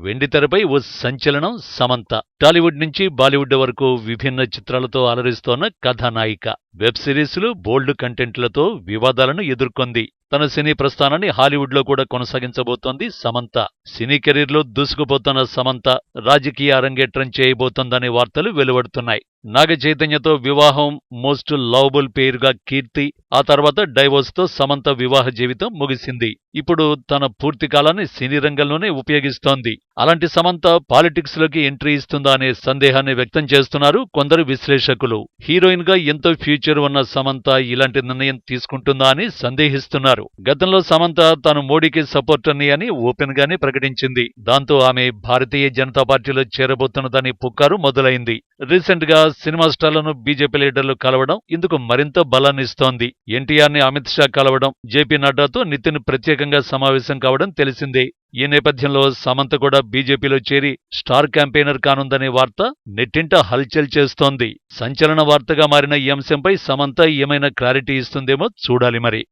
వెండితెరపై ఓ సంచలనం సమంత. టాలీవుడ్ నుంచి బాలీవుడ్ వరకు విభిన్న చిత్రాలతో అలరిస్తోన్న కథానాయిక. వెబ్ సిరీస్లు, బోల్డ్ కంటెంట్లతో వివాదాలను ఎదుర్కొంది. తన సినీ ప్రస్థానాన్ని హాలీవుడ్లో కూడా కొనసాగించబోతోంది సమంత. సినీ కెరీర్లో దూసుకుపోతున్న సమంత రాజకీయ అరంగేట్రం చేయబోతోందనే వార్తలు వెలువడుతున్నాయి. నాగ చైతన్యతో వివాహం, మోస్ట్ లవబుల్ పేరుగా కీర్తి, ఆ తర్వాత డైవోర్స్తో సమంత వివాహ జీవితం ముగిసింది. ఇప్పుడు తన పూర్తి కాలాన్ని సినీ రంగంలోనే ఉపయోగిస్తోంది. అలాంటి సమంత పాలిటిక్స్ లోకి ఎంట్రీ ఇస్తుందా అనే సందేహాన్ని వ్యక్తం చేస్తున్నారు కొందరు విశ్లేషకులు. హీరోయిన్ గా ఎంతో ఫ్యూచర్ ఉన్న సమంత ఇలాంటి నిర్ణయం తీసుకుంటుందా అని సందేహిస్తున్నారు. గతంలో సమంత తాను మోడీకి సపోర్టర్ని అని ఓపెన్ గానే ప్రకటించింది. దాంతో ఆమె భారతీయ జనతా పార్టీలో చేరబోతున్నదని పుకారు మొదలైంది. రీసెంట్ గా సినిమా స్టార్లను బీజేపీ లీడర్లు కలవడం ఇందుకు మరింత బలాన్నిస్తోంది. ఎన్టీఆర్ ని అమిత్ షా కలవడం, జేపీ నడ్డాతో నితిన్ ప్రత్యేకంగా సమావేశం కావడం తెలిసిందే. ఈ నేపథ్యంలో సమంత కూడా బీజేపీలో చేరి స్టార్ క్యాంపెయినర్ కానుందనే వార్త నెట్టింట హల్చల్ చేస్తోంది. సంచలన వార్తగా మారిన ఈ అంశంపై సమంత ఏమైనా క్లారిటీ ఇస్తుందేమో చూడాలి మరి.